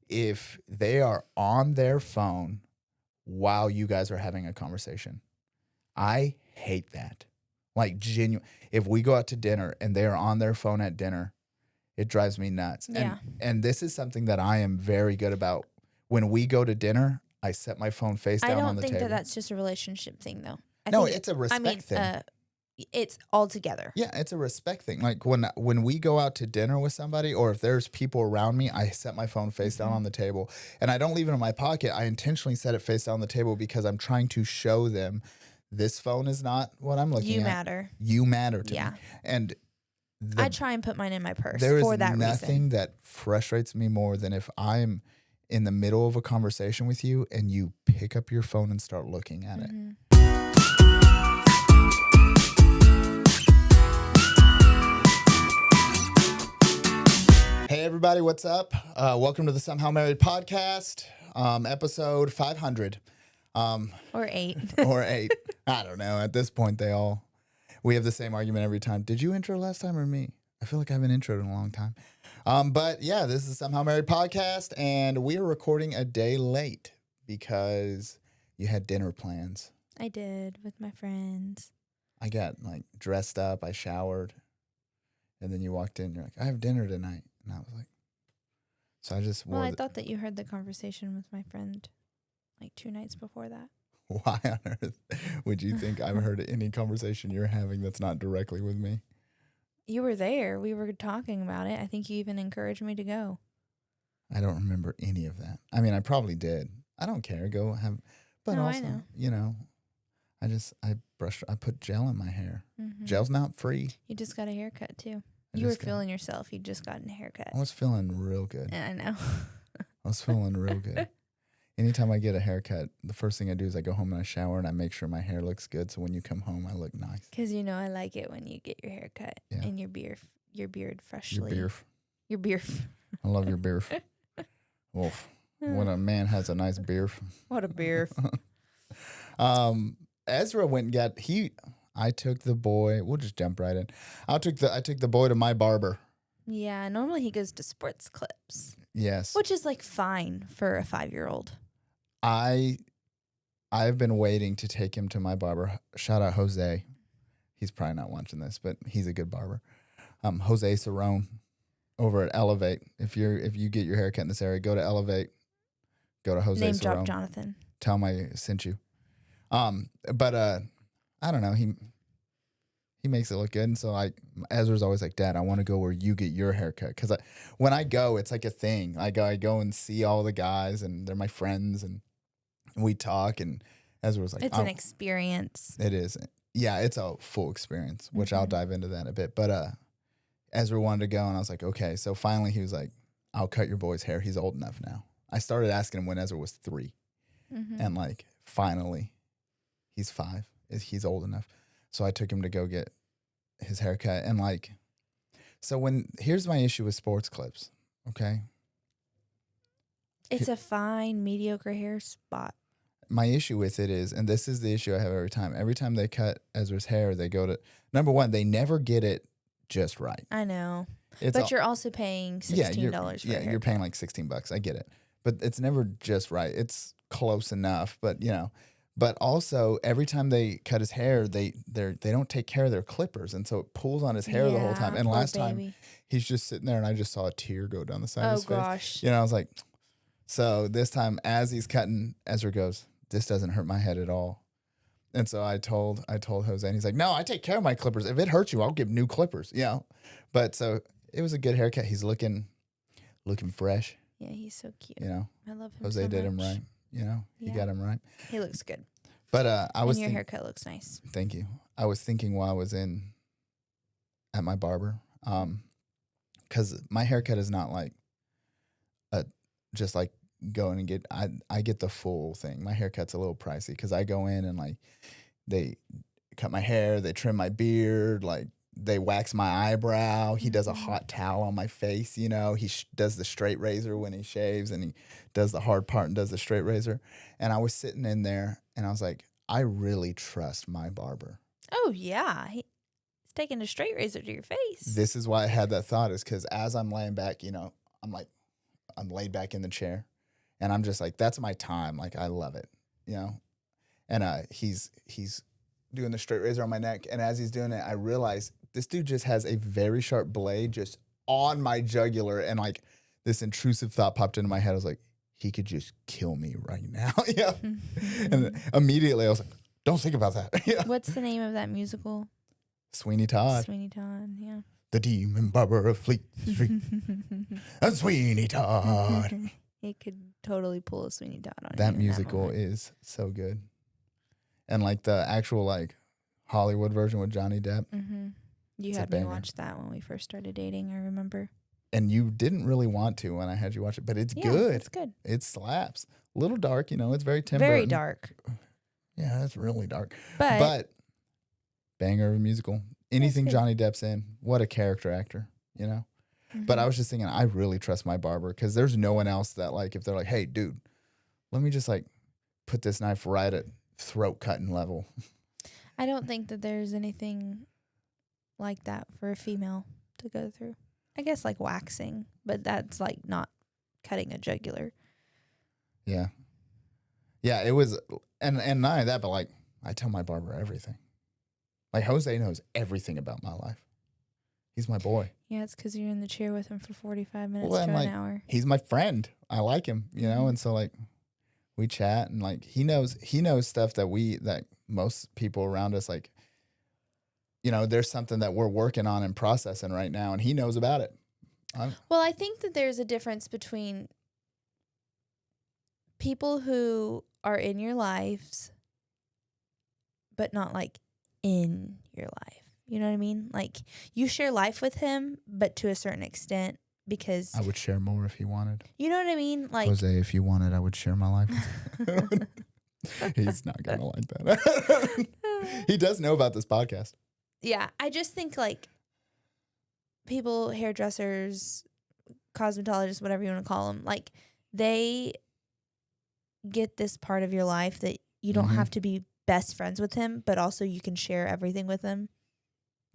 if they are on their phone while you guys are having a conversation. I hate that. Like genuine. If we go out to dinner and they are on their phone at dinner, it drives me nuts. Yeah. And this is something that I am very good about. When we go to dinner, I set my phone face down on the table. I don't think that that's just a relationship thing, though. No, it's a respect thing. It's all together. Yeah, it's a respect thing. Like when we go out to dinner with somebody, or if there's people around me, I set my phone face down on the table, and I don't leave it in my pocket. I intentionally set it face down on the table because I'm trying to show them this phone is not what I'm looking at. You matter. You matter to me. And I try and put mine in my purse there for is that nothing reason. that frustrates me more than if I'm in the middle of a conversation with you and you pick up your phone and start looking at it. Hey everybody, what's up? Welcome to the Somehow Married podcast, episode 500. Or 8. Or 8. I don't know. At this point, we have the same argument every time. Did you intro last time or me? I feel like I haven't introed in a long time. But yeah, this is the Somehow Married podcast, and we are recording a day late because you had dinner plans. I did with my friends. I got dressed up, I showered, and then you walked in, you're like, I have dinner tonight. And I was like, so I just I thought that you heard the conversation with my friend 2 nights before that. Why on earth would you think I've heard any conversation you're having that's not directly with me? You were there. We were talking about it. I think you even encouraged me to go. I don't remember any of that. I mean, I probably did. I don't care. Go have, but no, also, I know. I put gel in my hair. Mm-hmm. Gel's not free. You just got a haircut too. You were feeling yourself. You just got a haircut. I was feeling real good. I know. I was feeling real good. Anytime I get a haircut, the first thing I do is I go home and I shower and I make sure my hair looks good. So when you come home, I look nice. Because I like it when you get your haircut and your beard freshly. Your beard. I love your beard. Wolf. When a man has a nice beard. What a beard. Ezra went and got I took the boy. We'll just jump right in. I took the boy to my barber. Yeah, normally he goes to Sports Clips. Yes, which is fine for a 5-year-old. I've been waiting to take him to my barber. Shout out Jose. He's probably not watching this, but he's a good barber. Jose Cerrone over at Elevate. If you get your haircut in this area, go to Elevate. Go to Jose Cerrone. Name drop Jonathan. Tell him I sent you. But I don't know. He makes it look good. And so Ezra's always like, Dad, I want to go where you get your haircut. Because when I go, it's like a thing. I go and see all the guys, and they're my friends, and we talk. And Ezra's like, it's an experience. It is. Yeah, it's a full experience, which I'll dive into that in a bit. But Ezra wanted to go, and I was like, okay. So finally he was like, I'll cut your boy's hair. He's old enough now. I started asking him when Ezra was 3. And finally, he's 5. He's old enough. So I took him to go get his haircut. And here's my issue with Sports Clips, okay? It's a fine, mediocre hair spot. My issue with it is, and this is the issue I have every time. Every time they cut Ezra's hair, they go to, number one, they never get it just right. I know. But you're also paying $16 for a haircut. Yeah, you're paying $16. I get it. But it's never just right. It's close enough, but But also, every time they cut his hair, they don't take care of their clippers, and so it pulls on his hair the whole time. And last time, he's just sitting there, and I just saw a tear go down the side of his face. Oh, gosh. I was like, so this time, as he's cutting, Ezra goes, this doesn't hurt my head at all. And so I told Jose, and he's like, no, I take care of my clippers. If it hurts you, I'll give new clippers. But so it was a good haircut. He's looking fresh. Yeah, he's so cute. I love him Jose so did much. him right. He got him right. He looks good. But your haircut looks nice. Thank you. I was thinking while I was at my barber, because my haircut is not just going and get. I get the full thing. My haircut's a little pricey because I go in and they cut my hair, they trim my beard, they wax my eyebrow. He does a hot towel on my face. He does the straight razor when he shaves, and he does the hard part and does the straight razor. And I was sitting in there, and I was like, I really trust my barber. Oh, yeah. He's taking a straight razor to your face. This is why I had that thought, is because as I'm laying back, I'm like, I'm laid back in the chair, and I'm just like, that's my time. Like, I love it, you know. And he's doing the straight razor on my neck, and as he's doing it, I realize this dude just has a very sharp blade just on my jugular, and like this intrusive thought popped into my head. I was like, he could just kill me right now. Yeah. And immediately I was like, don't think about that. Yeah. What's the name of that musical? Sweeney Todd. Sweeney Todd, yeah. The demon barber of Fleet Street. And Sweeney Todd. He could totally pull a Sweeney Todd on that you. Musical is so good. And like the actual like Hollywood version with Johnny Depp. Mm-hmm. You had me watch that when we first started dating, I remember. And you didn't really want to when I had you watch it, but it's good. It's good. It slaps. A little dark, you know, it's very Tim Burton. Very dark. Yeah, it's really dark. But banger of a musical. Anything Johnny Depp's in, what a character actor, you know? Mm-hmm. But I was just thinking, I really trust my barber because there's no one else that like, if they're like, hey, dude, let me just like put this knife right at throat cutting level. I don't think that there's anything like that for a female to go through. I guess like waxing, but that's like not cutting a jugular. Yeah. Yeah, it was, and not only that, but like I tell my barber everything. Like Jose knows everything about my life. He's my boy. Yeah, it's because you're in the chair with him for 45 minutes to like, an hour. He's my friend. I like him, you know, and so like we chat and like he knows stuff that most people around us like, you know, there's something that we're working on and processing right now, and he knows about it. Well, I think that there's a difference between people who are in your lives, but not like in your life. You know what I mean? Like you share life with him, but to a certain extent, because I would share more if he wanted. You know what I mean? Like Jose, if you wanted, I would share my life with you. He's not gonna like that. He does know about this podcast. Yeah, I just think like people, hairdressers, cosmetologists, whatever you want to call them, like they get this part of your life that you don't have to be best friends with him, but also you can share everything with him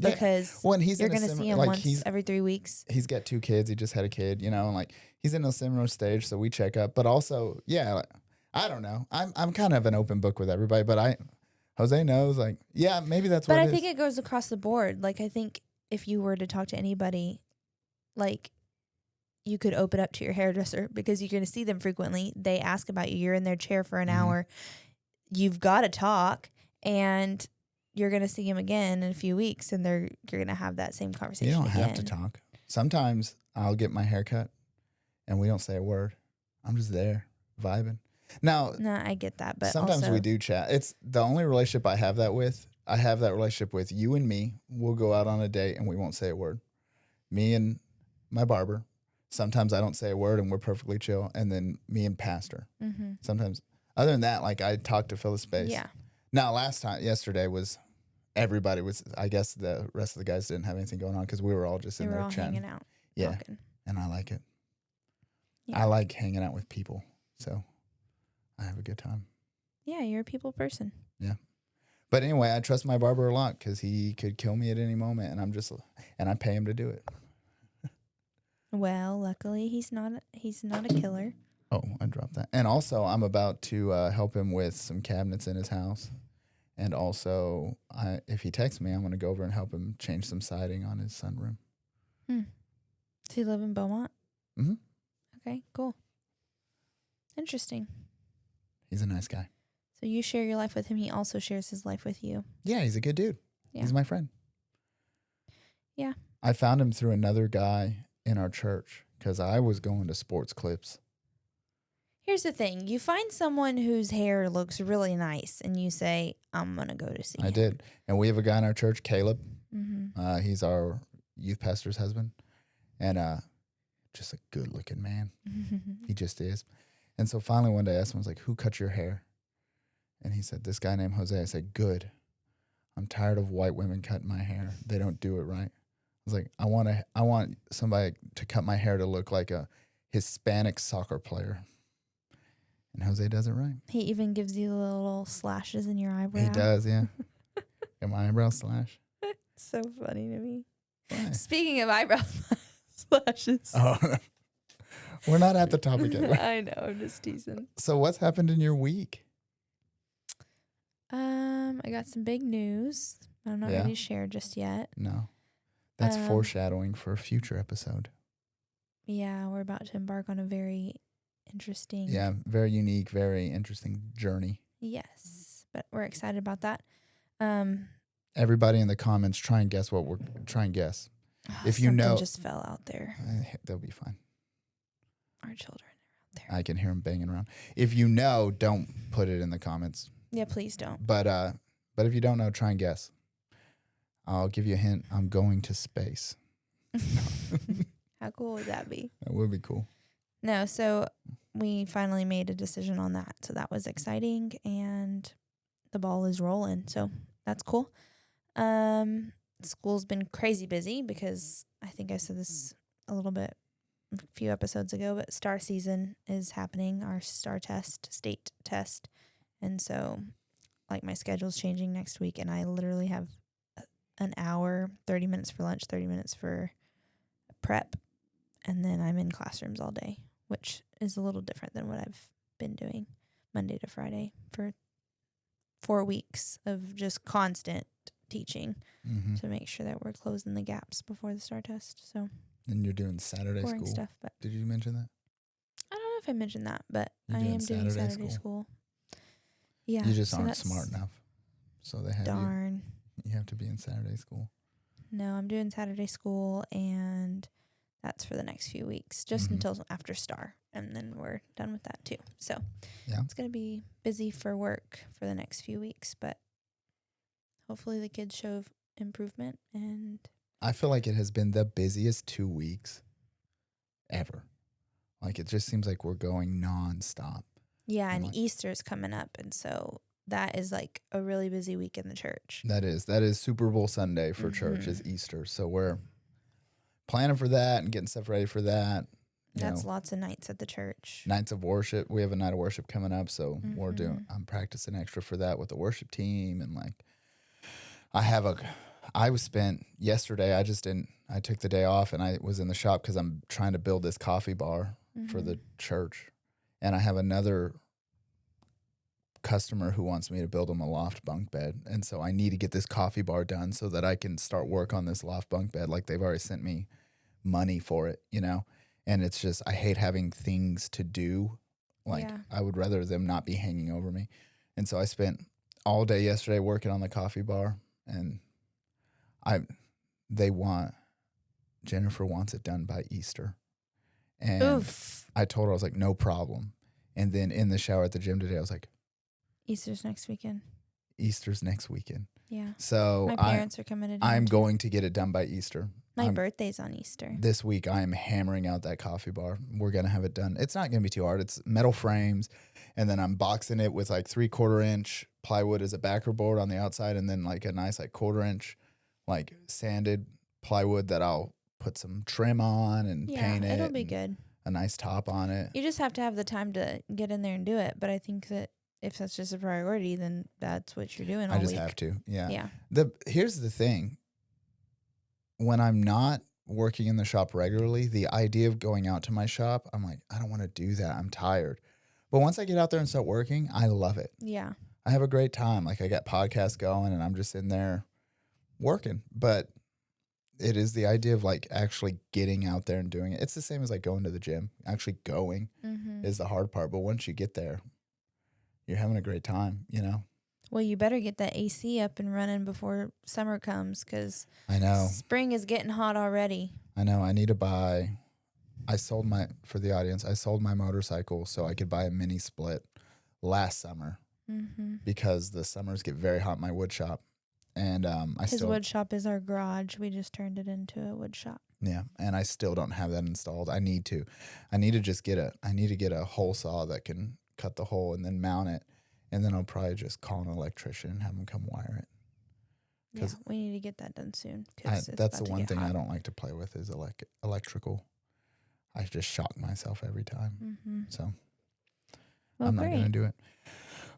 because you're going to see him like once every 3 weeks. He's got 2 kids. He just had a kid, you know, and like he's in a similar stage, so we check up. But also, yeah, like, I don't know. I'm kind of an open book with everybody, but Jose knows, like, yeah, maybe that's what it is. But I think it goes across the board. Like, I think if you were to talk to anybody, like, you could open up to your hairdresser because you're going to see them frequently. They ask about you. You're in their chair for an hour. You've got to talk, and you're going to see him again in a few weeks, and you're going to have that same conversation again. You don't have to talk. Sometimes I'll get my hair cut, and we don't say a word. I'm just there, vibing. Now, no, I get that, but sometimes we do chat. It's the only relationship I have that with. I have that relationship with you and me. We'll go out on a date and we won't say a word. Me and my barber. Sometimes I don't say a word and we're perfectly chill. And then me and pastor. Mm-hmm. Sometimes, other than that, like I talk to fill the space. Yeah. Now, yesterday was everybody was. I guess the rest of the guys didn't have anything going on because we were all just in there chatting, hanging out. Yeah, talking. And I like it. Yeah. I like hanging out with people. So. I have a good time. Yeah, you're a people person. Yeah. But anyway, I trust my barber a lot because he could kill me at any moment, and I pay him to do it. Well, luckily he's not a killer. Oh, I dropped that. And also, I'm about to help him with some cabinets in his house. And also, if he texts me, I'm going to go over and help him change some siding on his sunroom. Does he live in Beaumont? Mm-hmm. Okay, cool. Interesting. He's a nice guy. So you share your life with him. He also shares his life with you. Yeah, he's a good dude. Yeah. He's my friend. Yeah. I found him through another guy in our church because I was going to sports clips. Here's the thing. You find someone whose hair looks really nice and you say, I'm going to go to see him. I did. And we have a guy in our church, Caleb. Mm-hmm. He's our youth pastor's husband. And just a good looking man. He just is. And so finally one day I asked him, I was like, who cut your hair? And he said, this guy named Jose. I said, good. I'm tired of white women cutting my hair. They don't do it right. I was like, I want somebody to cut my hair to look like a Hispanic soccer player. And Jose does it right. He even gives you little slashes in your eyebrow. He does, yeah. Got my eyebrow slash. So funny to me. Why? Speaking of eyebrow slashes. Oh, We're not at the topic yet. I know, I'm just teasing. So what's happened in your week? I got some big news. I'm not Yeah? ready to share just yet. No. That's Um, foreshadowing for a future episode. Yeah, we're about to embark on a very interesting. Yeah, very unique, very interesting journey. Yes, but we're excited about that. Everybody in the comments, try and guess. If you something know- just fell out there. They'll be fine. Our children are out there. I can hear them banging around. If you know, don't put it in the comments. Yeah, please don't. But if you don't know, try and guess. I'll give you a hint. I'm going to space. How cool would that be? That would be cool. No, so we finally made a decision on that. So that was exciting, and the ball is rolling. So that's cool. School's been crazy busy because I think I said this a little bit a few episodes ago, but STAR season is happening, our STAR test, state test. And so like my schedule's changing next week, and I literally have an hour, 30 minutes for lunch, 30 minutes for prep, and then I'm in classrooms all day, which is a little different than what I've been doing Monday to Friday for 4 weeks of just constant teaching to make sure that we're closing the gaps before the STAR test. So And you're doing Saturday boring school. stuff, but Did you mention that? I don't know if I mentioned that, but You're I doing am doing Saturday Saturday school. school. Yeah, You just so aren't that's smart enough. So they have darn. you have to be in Saturday school. No, I'm doing Saturday school, and that's for the next few weeks, just Mhm. until after STAR, and then we're done with that too. So Yeah. it's going to be busy for work for the next few weeks, but hopefully the kids show improvement. And I feel like it has been the busiest 2 weeks ever. Like it just seems like we're going nonstop. yeah, I'm and like- Easter's coming up, and so that is like a really busy week in the church. That is Super Bowl Sunday for church is Easter. So we're planning for that and getting stuff ready for that. You That's know, lots of nights at the church. nights of worship. We have a night of worship coming up, so I'm practicing extra for that with the worship team, and like I was spent yesterday. I took the day off and I was in the shop because I'm trying to build this coffee bar for the church, and I have another customer who wants me to build him a loft bunk bed, and so I need to get this coffee bar done so that I can start work on this loft bunk bed. Like they've already sent me money for it, you know, and it's just I hate having things to do. Like Yeah. I would rather them not be hanging over me, and so I spent all day yesterday working on the coffee bar, and Jennifer wants it done by Easter, and Oof. I told her I was like no problem, and then in the shower at the gym today I was like, Easter's next weekend. Easter's next weekend. Yeah. So My parents are coming to town, I'm too. going to get it done by Easter. My birthday's on Easter. This week I am hammering out that coffee bar. We're going to have it done. It's not going to be too hard. It's metal frames, and then I'm boxing it with like 3/4 inch plywood as a backer board on the outside, and then like a nice like 1/4 inch like sanded plywood that I'll put some trim on and paint it. It'll be and good. A nice top on it. You just have to have the time to get in there and do it. But I think that if that's just a priority, then that's what you're doing all I just week. have to. Yeah. Yeah. Here's the thing. When I'm not working in the shop regularly, the idea of going out to my shop, I'm like, I don't want to do that. I'm tired. But once I get out there and start working, I love it. Yeah. I have a great time. Like I got podcasts going and I'm just in there working. But it is the idea of like actually getting out there and doing it. It's the same as like going to the gym. Actually going is the hard part. But once you get there, you're having a great time, you know? Well, you better get that AC up and running before summer comes, because I know. spring is getting hot already. I know. I need to buy. For the audience, I sold my motorcycle so I could buy a mini split last summer because the summers get very hot in my wood shop. And His wood shop is our garage. We just turned it into a wood shop. Yeah, and I still don't have that installed. I need to just get a hole saw that can cut the hole and then mount it, and then I'll probably just call an electrician and have him come wire it. Yeah, we need to get that done soon. That's the one thing I don't like to play with is electrical. I just shock myself every time. So well, I'm not going to do it.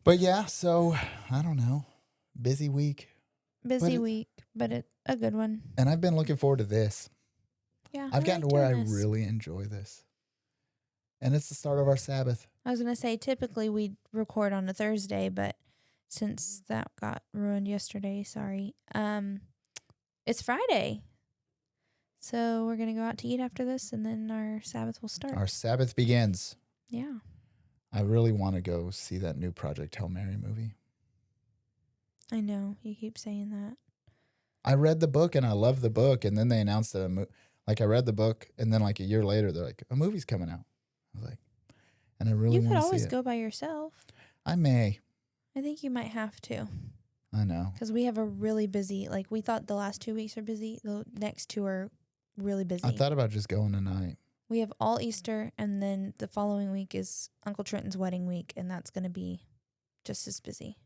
But yeah, so I don't know. Busy week. Busy week, but a good one. And I've been looking forward to this. Yeah, I've gotten to where I doing this. really enjoy this. And it's the start of our Sabbath. I was gonna say typically we record on a Thursday, but since that got ruined yesterday, sorry. It's Friday. So we're gonna go out to eat after this, and then our Sabbath will start. Our Sabbath begins. Yeah. I really want to go see that new Project Hail Mary movie. I know. You keep saying that. I read the book and I love the book, and then they announced that I read the book, and then like a year later they're like, a movie's coming out. I was like, and I really want to see it. You could always go by yourself. I may. I think you might have to. I know. Because we have a really busy, like we thought the last 2 weeks are busy. The next 2 are really busy. I thought about just going tonight. We have all Easter, and then the following week is Uncle Trenton's wedding week, and that's going to be just as busy.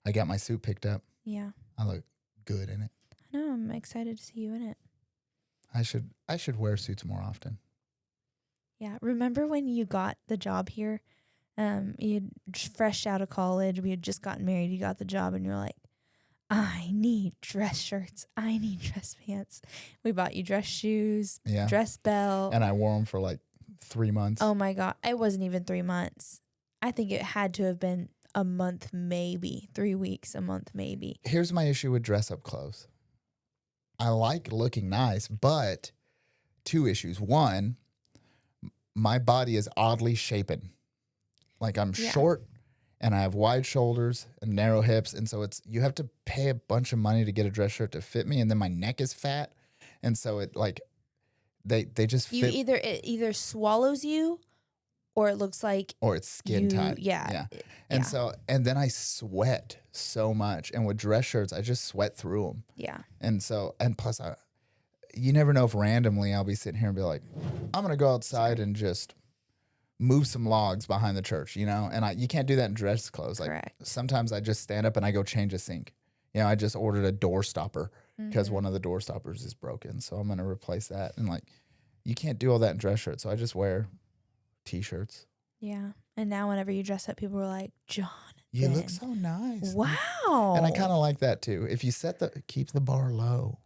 I got my suit picked up. Yeah. I look good in it. I know. I'm excited to see you in it. I should wear suits more often. Yeah. Remember when you got the job here? You'd fresh out of college. We had just gotten married. You got the job, and you're like, I need dress shirts. I need dress pants. We bought you dress shoes, dress belt. And I wore them for like 3 months. Oh, my God. It wasn't even 3 months. I think it had to have been a month, maybe. 3 weeks, a month, maybe. Here's my issue with dress-up clothes. I like looking nice, but 2 issues. One, my body is oddly shapen. Like I'm short and I have wide shoulders and narrow hips. And so you have to pay a bunch of money to get a dress shirt to fit me. And then my neck is fat. And so it like, they just fit. It either swallows you or it looks like. Or it's skin tight. Yeah. And so, and then I sweat so much. And with dress shirts, I just sweat through them. Yeah. And so, and plus you never know if randomly I'll be sitting here and be like, I'm going to go outside and just move some logs behind the church, you know? And you can't do that in dress clothes. Like Correct. sometimes I just stand up and I go change a sink. You know, I just ordered a door stopper because one of the door stoppers is broken. So I'm going to replace that. And like, you can't do all that in dress shirts. So I just wear t-shirts. Yeah. And now whenever you dress up, people are like, Jonathan, you look so nice. Wow. And I kind of like that too. If you keep the bar low,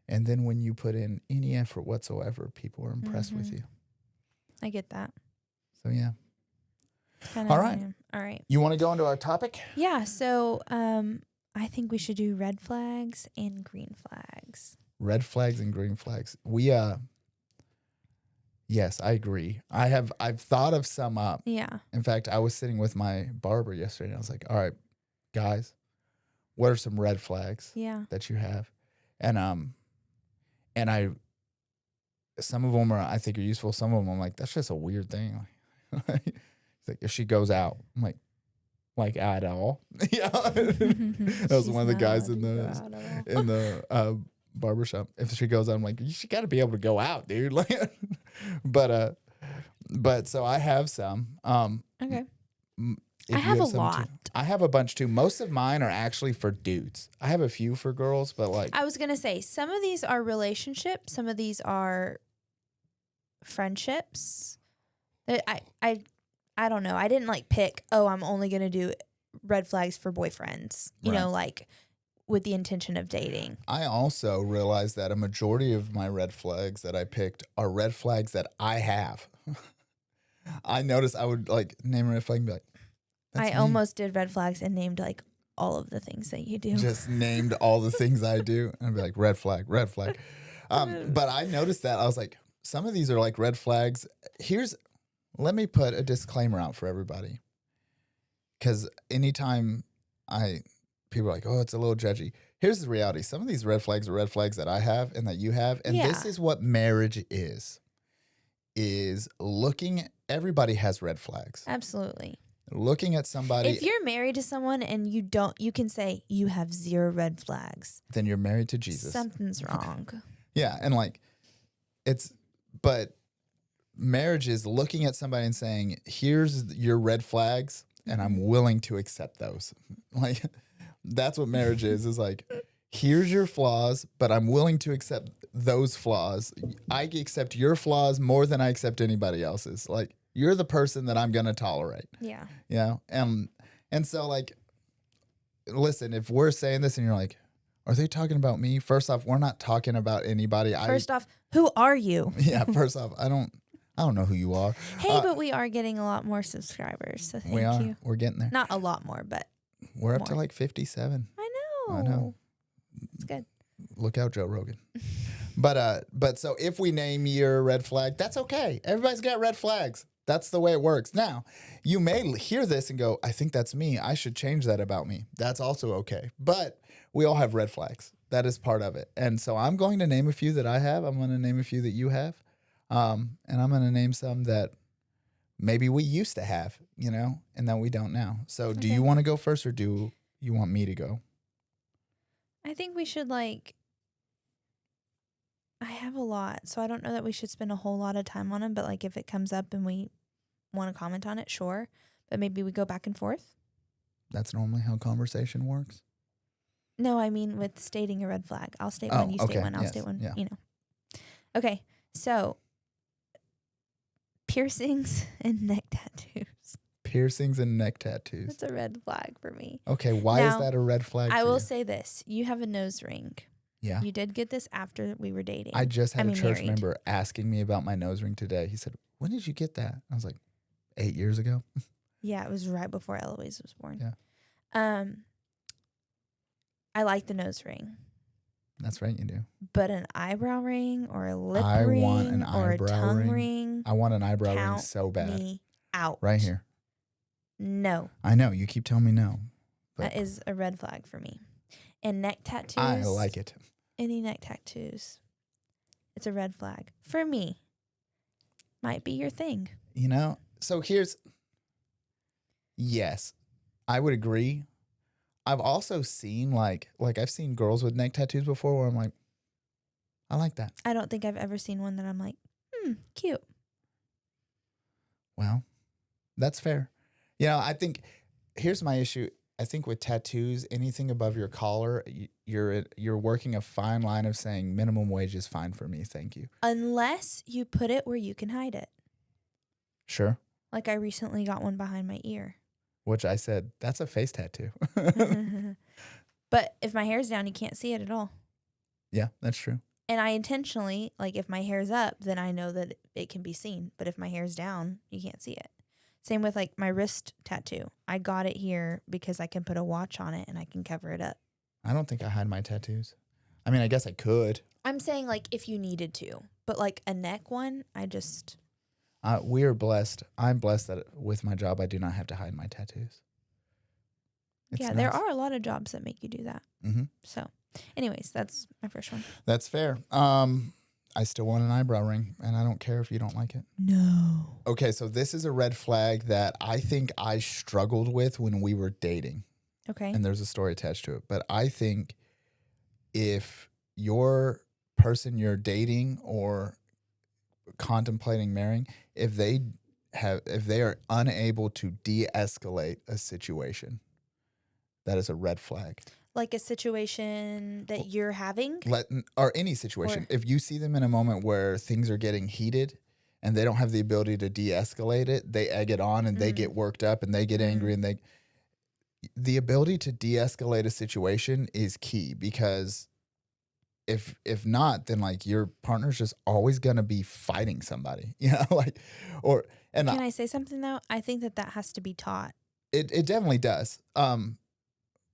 and then when you put in any effort whatsoever, people are impressed with you. I get that. So yeah. Kinda all right. All right. You want to go into our topic? Yeah. So I think we should do red flags and green flags. Red flags and green flags. Yes, I agree. I've thought of some up. Yeah. In fact, I was sitting with my barber yesterday and I was like, all right, guys, what are some red flags that you have? And some of them I think are useful. Some of them I'm like, that's just a weird thing. It's like if she goes out, I'm like at all. Yeah. That was one of the guys in the barbershop. If she goes out, I'm like, you got to be able to go out, dude. Like, but so I have some. Okay. I have a lot. I have a bunch too. Most of mine are actually for dudes. I have a few for girls, but like I was gonna say some of these are relationships, some of these are friendships. I don't know. I didn't like pick. Oh, I'm only gonna do red flags for boyfriends. You know, like with the intention of dating. I also realized that a majority of my red flags that I picked are red flags that I have. I noticed I would like name a red flag and be like, I almost did red flags and named like all of the things that you do. Just named all the things I do. And I'd be like, red flag, red flag. But I noticed that. I was like, some of these are like red flags. Let me put a disclaimer out for everybody. Because anytime people are like, oh, it's a little judgy. Here's the reality. Some of these red flags are red flags that I have and that you have. And this is what marriage is looking. Everybody has red flags. Absolutely. Looking at somebody. If you're married to someone and you can say you have 0 red flags. Then you're married to Jesus. Something's wrong. Yeah. And like, but marriage is looking at somebody and saying, here's your red flags and I'm willing to accept those. Like, that's what marriage is like, here's your flaws, but I'm willing to accept those flaws. I accept your flaws more than I accept anybody else's. Like, you're the person that I'm going to tolerate. Yeah. Yeah. And so like, listen, if we're saying this and you're like, are they talking about me? First off, we're not talking about anybody. First off, who are you? Yeah. First off, I don't I don't know who you are. Hey, but we are getting a lot more subscribers, so We thank are. you. We're getting there. Not a lot more, but We're up to more. like 57. I know. It's good. Look out, Joe Rogan. But so if we name your red flag, that's okay. Everybody's got red flags. That's the way it works. Now, you may hear this and go, I think that's me. I should change that about me. That's also okay. But we all have red flags. That is part of it. And so I'm going to name a few that I have. I'm going to name a few that you have. And I'm going to name some that maybe we used to have, and that we don't now. So do you want to go first or do you want me to go? I think we should I have a lot, so I don't know that we should spend a whole lot of time on them, but if it comes up and we want to comment on it, sure. But maybe we go back and forth. That's normally how conversation works. No, I mean with stating a red flag. I'll state one, you state one, I'll state one, Okay, so piercings and neck tattoos. Piercings and neck tattoos. That's a red flag for me. Okay, why is that a red flag I for will you? say this. You have a nose ring. Yeah. You did get this after we were dating. I just had a church married. member asking me about my nose ring today. He said, when did you get that? I was like, 8 years ago. Yeah, it was right before Eloise was born. Yeah. I like the nose ring. That's right, you do. But an eyebrow ring or a lip I ring want an or a eyebrow tongue ring. I want an eyebrow ring so bad. Me out. Right here. No. I know. You keep telling me no. That is a red flag for me. And neck tattoos. I like it. Any neck tattoos. It's a red flag. For me. Might be your thing. So yes, I would agree. I've also seen I've seen girls with neck tattoos before where I'm like, I like that. I don't think I've ever seen one that I'm like, cute. Well, that's fair. I think here's my issue. I think with tattoos, anything above your collar, you're working a fine line of saying minimum wage is fine for me. Thank you. Unless you put it where you can hide it. Sure. Like I recently got one behind my ear. Which I said, that's a face tattoo. But if my hair's down, you can't see it at all. Yeah, that's true. And I intentionally, if my hair's up, then I know that it can be seen. But if my hair's down, you can't see it. Same with my wrist tattoo. I got it here because I can put a watch on it and I can cover it up. I don't think I hide my tattoos. I mean, I guess I could. I'm saying if you needed to. But a neck one, I just... We are blessed. I'm blessed that with my job, I do not have to hide my tattoos. It's nice. There are a lot of jobs that make you do that. Mm-hmm. So, anyways, that's my first one. That's fair. I still want an eyebrow ring, and I don't care if you don't like it. No. Okay, so this is a red flag that I think I struggled with when we were dating. Okay. And there's a story attached to it. But I think if your person you're dating or contemplating marrying, if they are unable to de-escalate a situation, that is a red flag. Like a situation that you're having? Or any situation. If you see them in a moment where things are getting heated and they don't have the ability to de-escalate it, they egg it on and they get worked up and they get angry and the ability to de-escalate a situation is key, because if not, then your partner's just always gonna be fighting somebody, Can I say something though? I think that has to be taught. It definitely does.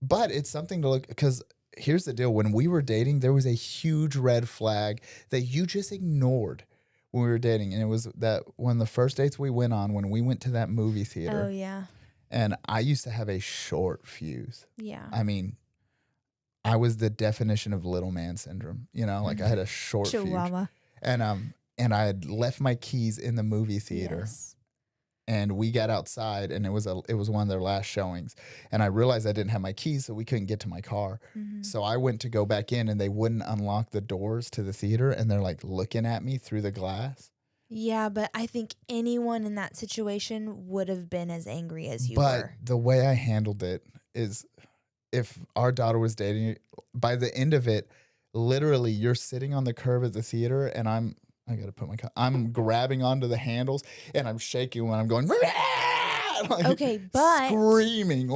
But it's something to look, because here's the deal. When we were dating, there was a huge red flag that you just ignored when we were dating. And it was that one of the first dates we went on, when we went to that movie theater. Oh, yeah. And I used to have a short fuse. Yeah. I mean, I was the definition of little man syndrome. I had a short Chihuahua. fuse. And I had left my keys in the movie theater. Yes. And we got outside, and it was one of their last showings. And I realized I didn't have my keys, so we couldn't get to my car. Mm-hmm. So I went to go back in, and they wouldn't unlock the doors to the theater, and they're looking at me through the glass. Yeah, but I think anyone in that situation would have been as angry as you were. But the way I handled it is, if our daughter was dating, by the end of it, literally you're sitting on the curb at the theater, and I got to put I'm grabbing onto the handles and I'm shaking when I'm going, okay, but screaming,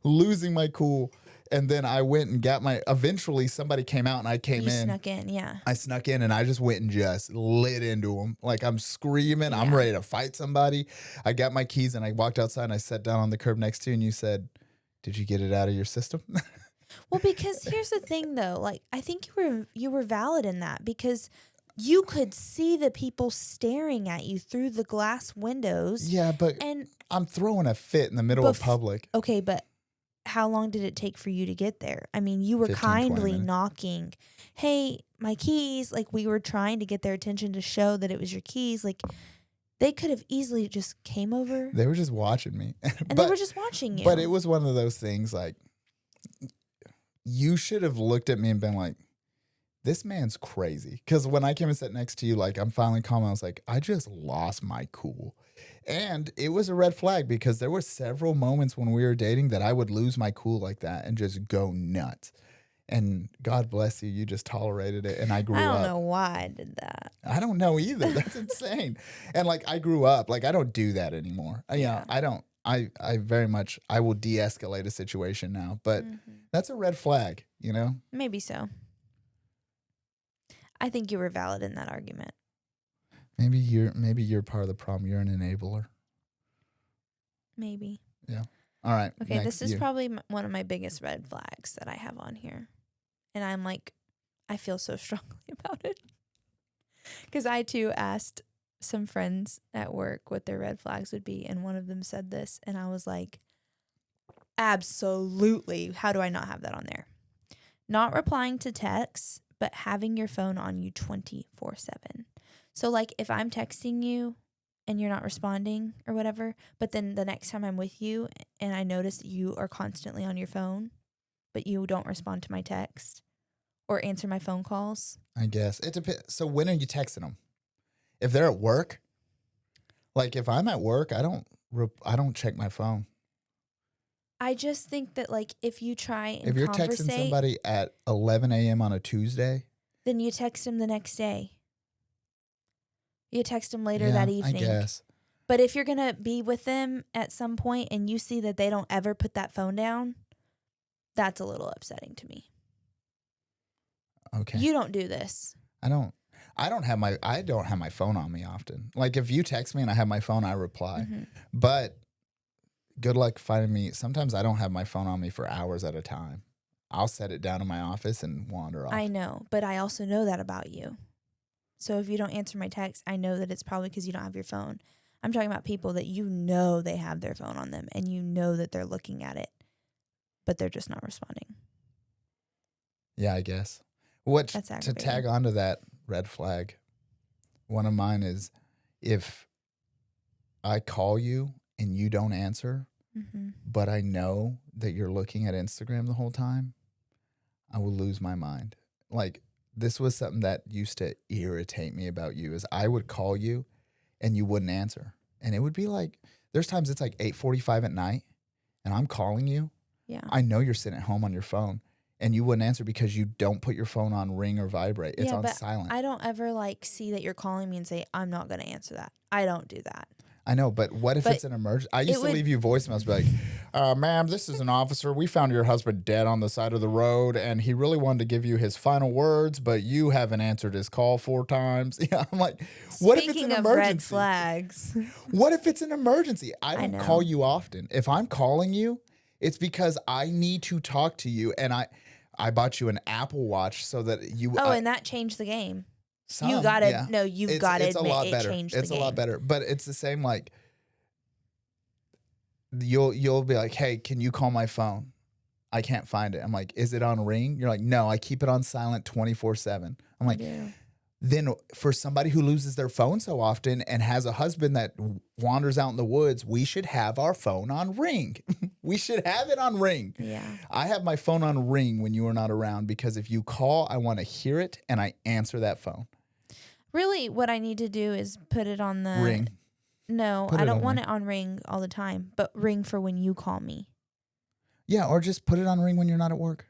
losing my cool. And then I went and got eventually somebody came out and I came You in. snuck in, yeah. I snuck in and I just went and just lit into them. Like I'm screaming. I'm Yeah. ready to fight somebody. I got my keys and I walked outside and I sat down on the curb next to you and you said, "Did you get it out of your system?" Well, because here's the thing though, like I think you were valid in that because you could see the people staring at you through the glass windows. Yeah, but And I'm throwing a fit in the middle of public. okay, but how long did it take for you to get there? I mean, you were 15, 20 kindly minutes. knocking, "Hey, my keys." Like we were trying to get their attention to show that it was your keys. Like they could have easily just came over They were just watching me. and they were just watching you. But it was one of those things like you should have looked at me and been like, this man's crazy. Because when I came and sat next to you, like I'm finally calm, I was like, I just lost my cool. And it was a red flag because there were several moments when we were dating that I would lose my cool like that and just go nuts. And God bless you, you just tolerated it. And I grew up. I don't know why I did that. I don't know either. That's insane. And like I grew up, like I don't do that anymore. Yeah. I don't. I very much I will de-escalate a situation now, but that's a red flag, you know? Maybe so. I think you were valid in that argument. Maybe you're part of the problem. You're an enabler. Maybe. Yeah. All right. Okay, next, this is you. probably one of my biggest red flags that I have on here. And I'm like, I feel so strongly about it. Because I too asked some friends at work what their red flags would be. And one of them said this. And I was like, absolutely. How do I not have that on there? Not replying to texts, but having your phone on you 24/7. So like if I'm texting you and you're not responding or whatever, but then the next time I'm with you and I notice that you are constantly on your phone, but you don't respond to my text or answer my phone calls. I guess it depends. So when are you texting them? If they're at work, like if I'm at work, I don't check my phone. I just think that like if you try and If you're texting somebody at 11 a.m. on a Tuesday, then you text them the next day. You text them later that evening. I guess. But if you're going to be with them at some point and you see that they don't ever put that phone down, that's a little upsetting to me. Okay. You don't do this. I don't have my phone on me often. Like if you text me and I have my phone, I reply. Mm-hmm. But good luck finding me. Sometimes I don't have my phone on me for hours at a time. I'll set it down in my office and wander off. I know, but I also know that about you. So if you don't answer my text, I know that it's probably because you don't have your phone. I'm talking about people that you know they have their phone on them and you know that they're looking at it, but they're just not responding. Yeah, I guess. What That's to aggravating. tag onto that red flag, one of mine is if I call you and you don't answer, but I know that you're looking at Instagram the whole time, I will lose my mind. Like this was something that used to irritate me about you is I would call you and you wouldn't answer. And it would be like, there's times it's like 8:45 at night and I'm calling you. Yeah. I know you're sitting at home on your phone and you wouldn't answer because you don't put your phone on ring or vibrate. It's on silent. I don't ever like see that you're calling me and say, I'm not going to answer that. I don't do that. I know, but what if it's an emergency? I used to leave you voicemails be like, ma'am, this is an officer. We found your husband dead on the side of the road, and he really wanted to give you his final words, but you haven't answered his call 4 times. Yeah, I'm like, what if it's an emergency? Red flags. What if it's an emergency? I don't call you often. If I'm calling you, it's because I need to talk to you, and I bought you an Apple Watch so that you. Oh, and that changed the game. Some, you got to yeah. no. You've got to admit a lot it better. changed It's the game. a lot better, but it's the same. Like you'll be like, "Hey, can you call my phone? I can't find it." I'm like, "Is it on ring?" You're like, "No, I keep it on silent 24/7." I'm like, then for somebody who loses their phone so often and has a husband that wanders out in the woods, we should have our phone on ring. We should have it on ring. Yeah. I have my phone on ring when you are not around because if you call, I want to hear it and I answer that phone. Really, what I need to do is put it on the ring. No, I don't want it on ring all the time, but ring for when you call me. Yeah, or just put it on ring when you're not at work.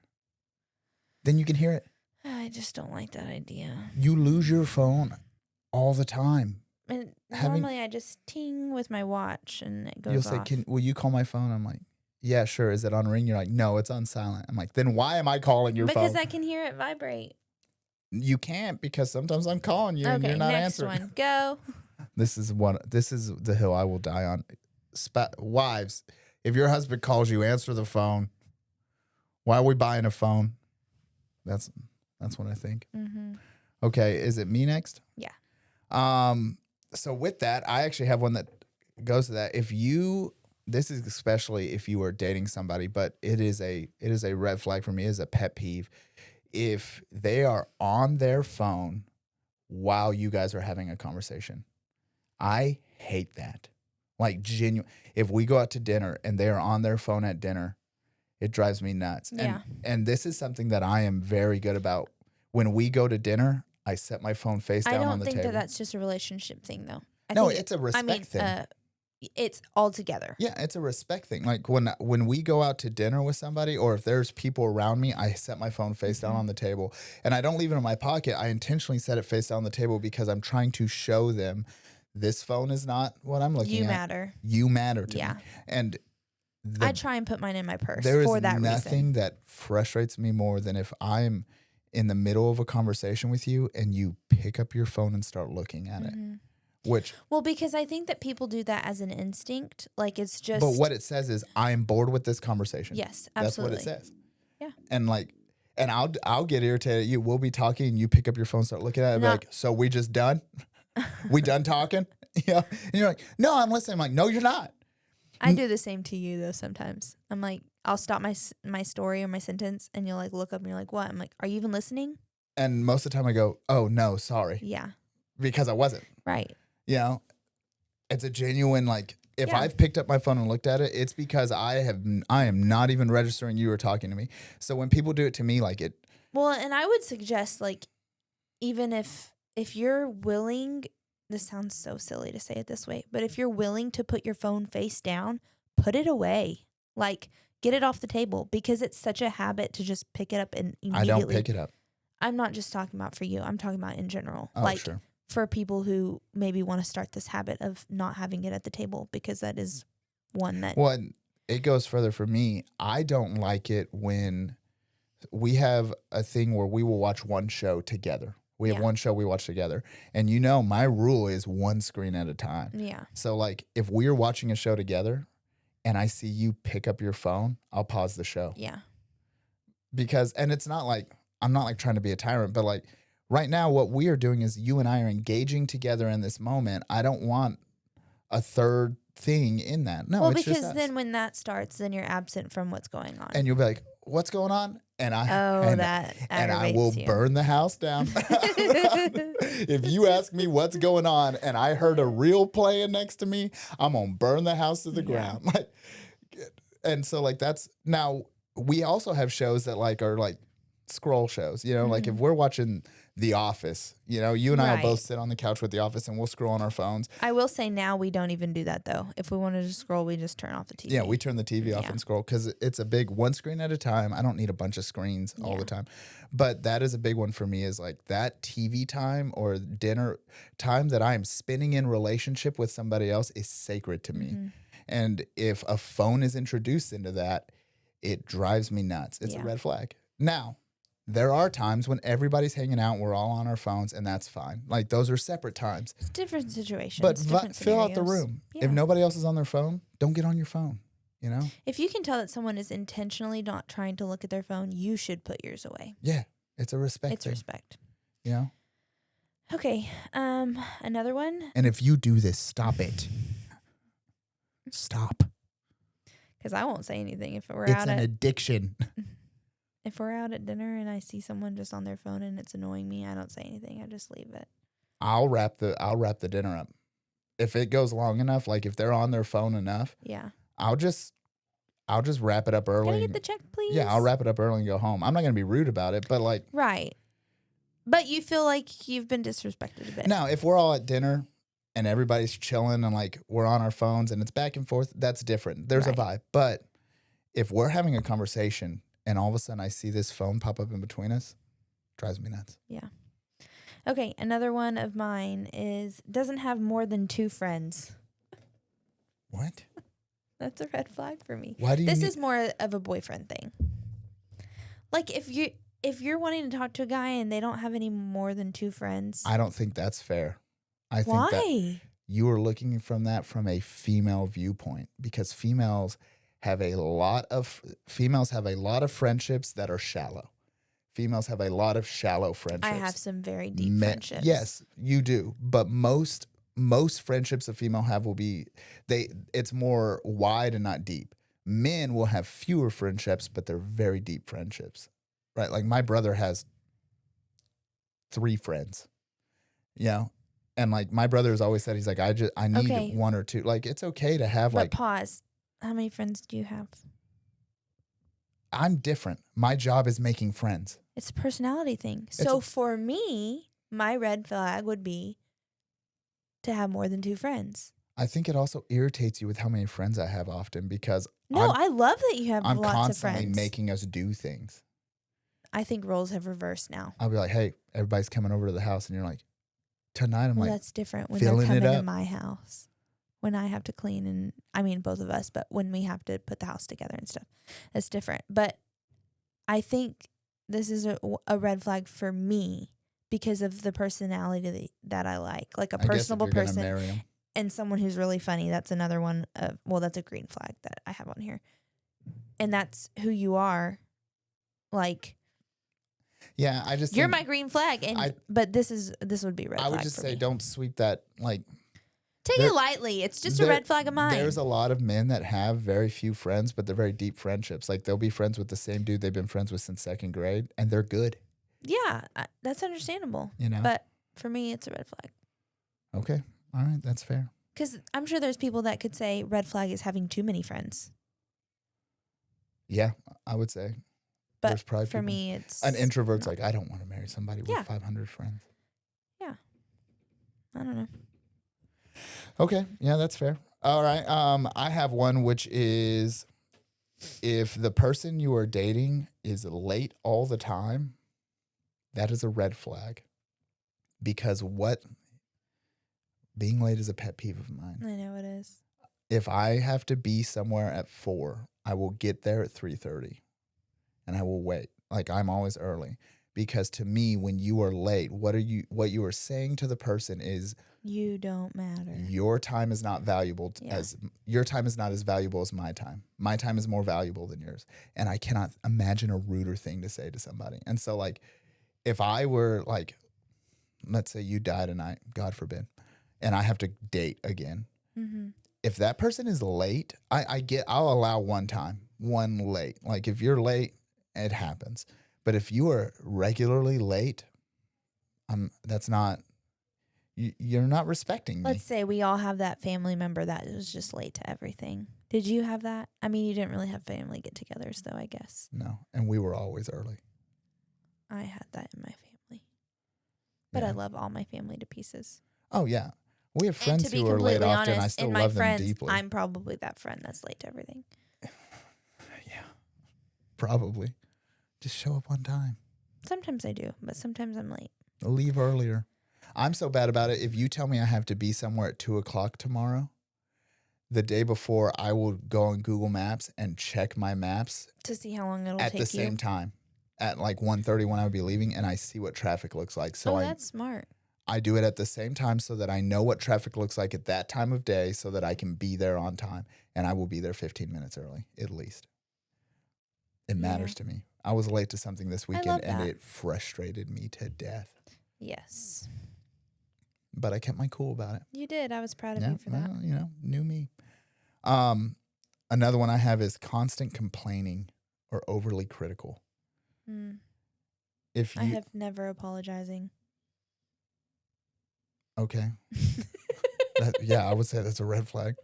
Then you can hear it. I just don't like that idea. You lose your phone all the time. And normally I just ting with my watch and it goes You'll off. say, will you call my phone? I'm like, yeah, sure. Is it on ring? You're like, no, it's on silent. I'm like, then why am I calling your Because phone? I can hear it vibrate. You can't because sometimes I'm calling you and you're Okay, not next answering. one. Go. This is the hill I will die on. Wives, if your husband calls you, answer the phone. Why are we buying a phone? That's what I think. Mm-hmm. Okay, is it me next? Yeah. So with that, I actually have one that goes to that. This is especially if you are dating somebody, but it is a red flag for me. It is a pet peeve. If they are on their phone while you guys are having a conversation, I hate that. Like genuine. If we go out to dinner and they are on their phone at dinner, it drives me nuts. Yeah. And this is something that I am very good about. When we go to dinner, I set my phone face I down on don't the think table. that that's just a relationship thing, though. I No, think it's a respect thing. It's all together. Yeah, it's a respect thing. Like when we go out to dinner with somebody, or if there's people around me, I set my phone face down on the table, and I don't leave it in my pocket. I intentionally set it face down on the table because I'm trying to show them this phone is not what I'm looking You at. matter. You matter to Yeah. me. And I try and put mine in my purse there is for that nothing reason. that frustrates me more than if I'm in the middle of a conversation with you and you pick up your phone and start looking at it. Which, Well, because I think that people do that as an instinct. Like it's just. but what it says is, I'm bored with this conversation. Yes, That's what absolutely. it says. Yeah. And like, and I'll get irritated at you. We'll be talking and you pick up your phone, start looking at it, and be No. like, so we just done? We done talking? Yeah. And you're like, no, I'm listening. I'm like, no, you're not. I do the same to you though. Sometimes I'm like, I'll stop my story or my sentence, and you'll like look up and you're like, "What?" I'm like, "Are you even listening?" And most of the time I go, oh no, sorry. Yeah. Because I wasn't. Right. You know? It's a genuine, like, if Yeah. I've picked up my phone and looked at it, it's because I am not even registering you were talking to me. So when people do it to me, like it. Well, and I would suggest like, even if you're willing, this sounds so silly to say it this way, but if you're willing to put your phone face down, put it away. Like, get it off the table, because it's such a habit to just pick it up and immediately. I don't pick it up. I'm not just talking about for you. I'm talking about in general. Oh, like, sure. for people who maybe want to start this habit of not having it at the table, because that is one that. Well, it goes further for me. I don't like it when we have a thing where we will watch one show together. We have one show we watch together. And my rule is one screen at a time. Yeah. So like if we're watching a show together and I see you pick up your phone, I'll pause the show. Yeah. Because, and it's not like, I'm not like trying to be a tyrant, but like right now what we are doing is you and I are engaging together in this moment. I don't want a third thing in that. No, Well, it's because just us. then when that starts, then you're absent from what's going on. And you'll be like, what's going on? And that I will aggravates you. burn the house down. If you ask me what's going on and I heard a reel playing next to me, I'm gonna burn the house to the ground. Like, and so like that's now we also have shows that like are like scroll shows, like if we're watching The Office, you and I will both sit on the couch with The Office and we'll scroll on our phones. I will say now we don't even do that though. If we wanted to scroll, we just turn off the TV. Yeah, we turn the TV off and scroll because it's a big one screen at a time. I don't need a bunch of screens all the time. But that is a big one for me, is like that TV time or dinner time that I am spending in relationship with somebody else is sacred to me. And if a phone is introduced into that, it drives me nuts. It's a red flag. Now, there are times when everybody's hanging out, we're all on our phones, and that's fine. Like those are separate times. It's different situations. But different fill out the scenarios. room. Yeah. If nobody else is on their phone, don't get on your phone, If you can tell that someone is intentionally not trying to look at their phone, you should put yours away. Yeah, it's a respect It's thing, respect. Okay, another one. And if you do this, stop it. Stop. Because I won't say anything if we're It's out an at addiction. if we're out at dinner and I see someone just on their phone and it's annoying me. I don't say anything. I just leave it. I'll wrap the dinner up. If it goes long enough, like if they're on their phone enough, Yeah. I'll just wrap it up early. Can I get the check, please? Yeah, I'll wrap it up early and go home. I'm not gonna be rude about it, but like, Right. But you feel like you've been disrespected a bit. now if we're all at dinner and everybody's chilling and like we're on our phones and it's back and forth, that's different. There's a vibe. But if we're having a conversation and all of a sudden I see this phone pop up in between us, drives me nuts. Yeah. Okay, another one of mine is doesn't have more than 2 friends. What? That's a red flag for me. Why do you This need? is more of a boyfriend thing. Like if you're wanting to talk to a guy and they don't have any more than 2 friends, I don't think that's fair. I think that why? you are looking from that from a female viewpoint because have a lot of females have a lot of friendships that are shallow. Females have a lot of shallow friendships. I have some very deep friendships. Yes, you do. But most friendships a female have will be it's more wide and not deep. Men will have fewer friendships, but they're very deep friendships. Right? Like my brother has 3 friends. You know? And like my brother has always said, he's like, I need Okay. 1 or 2. Like it's okay to have But like pause. How many friends do you have? I'm different. My job is making friends. It's a personality thing. So for me, my red flag would be to have more than 2 friends. I think it also irritates you with how many friends I have often because No, I love that you have I'm lots of constantly friends. making us do things. I think roles have reversed now. I'll be like, hey, everybody's coming over to the house. And you're like, tonight I'm Well, like, that's different when they're filling it coming to up. my house. When I have to clean and, I mean, both of us, but when we have to put the house together and stuff, that's different. But I think this is a red flag for me because of the personality that I like a personable person marry him. and someone who's really funny. That's another one. Well, that's a green flag that I have on here. And that's who you are. Like, yeah, I just you're think my green flag. But this would be red flag. I would just for say me. don't sweep that like Take it lightly. It's just a red flag of mine. There's a lot of men that have very few friends, but they're very deep friendships. Like they'll be friends with the same dude they've been friends with since 2nd grade, and they're good. Yeah, that's understandable. You know, but for me, it's a red flag. Okay, all right, that's fair. Because I'm sure there's people that could say red flag is having too many friends. Yeah, I would say. But there's probably for people, me, it's an introvert's like, I don't want to marry somebody with 500 friends. Yeah, I don't know. Okay, yeah, that's fair. All right, I have one which is if the person you are dating is late all the time, that is a red flag. Because being late is a pet peeve of mine. I know it is. If I have to be somewhere at 4, I will get there at 3:30, and I will wait. Like I'm always early. Because to me, when you are late, what you are saying to the person is you don't matter. Your time is not valuable your time is not as valuable as my time. My time is more valuable than yours. And I cannot imagine a ruder thing to say to somebody. And so like if I were like, let's say you die tonight, God forbid, and I have to date again. Mm-hmm. If that person is late, I'll allow one late. Like if you're late, it happens. But if you are regularly late, that's not, you're not respecting me. Let's say we all have that family member that was just late to everything. Did you have that? I mean, you didn't really have family get-togethers, though, I guess. No, and we were always early. I had that in my family. But I love all my family to pieces. Oh, yeah. We have friends who are late often. I still love them deeply. I'm probably that friend that's late to everything. Yeah, probably. Just show up on time. Sometimes I do, but sometimes I'm late. Leave earlier. I'm so bad about it. If you tell me I have to be somewhere at 2:00 tomorrow, the day before I will go on Google Maps and check my maps to see how long it'll take you. At the same time, at like 1:30 when I would be leaving, and I see what traffic looks like. So that's smart. I do it at the same time so that I know what traffic looks like at that time of day so that I can be there on time. And I will be there 15 minutes early, at least. It matters to me. I was late to something this weekend, and it frustrated me to death. Yes. But I kept my cool about it. You did. I was proud of you for that. You know, new me. Another one I have is constant complaining or overly critical. I have never apologizing. Okay. I would say that's a red flag.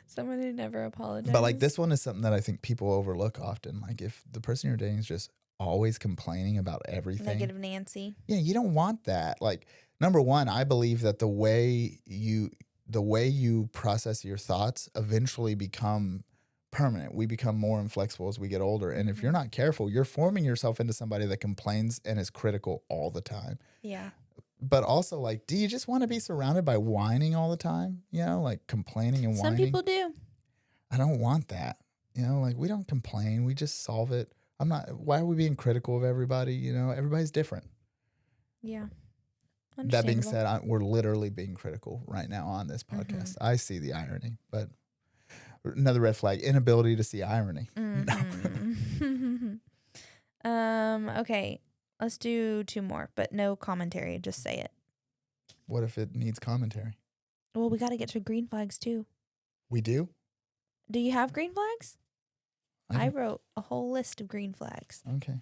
Someone who never apologizes. But like this one is something that I think people overlook often. Like if the person you're dating is just always complaining about everything. Negative Nancy. Yeah, you don't want that. Like number one, I believe that the way you process your thoughts eventually become permanent. We become more inflexible as we get older. And if you're not careful, you're forming yourself into somebody that complains and is critical all the time. Yeah. But also, like, do you just want to be surrounded by whining all the time? You know, like complaining and whining? Some people do. I don't want that. You know, like we don't complain. We just solve it. I'm not, why are we being critical of everybody? You know, everybody's different. Yeah. That being Understandable. said, we're literally being critical right now on this Mm-hmm. podcast. I see the irony, but another red flag, inability to see irony. Mm-hmm. Okay. Let's do 2 more, but no commentary. Just say it. What if it needs commentary? Well, we got to get to green flags too. We do? Do you have green flags? I don't- wrote a whole list of green flags. Okay.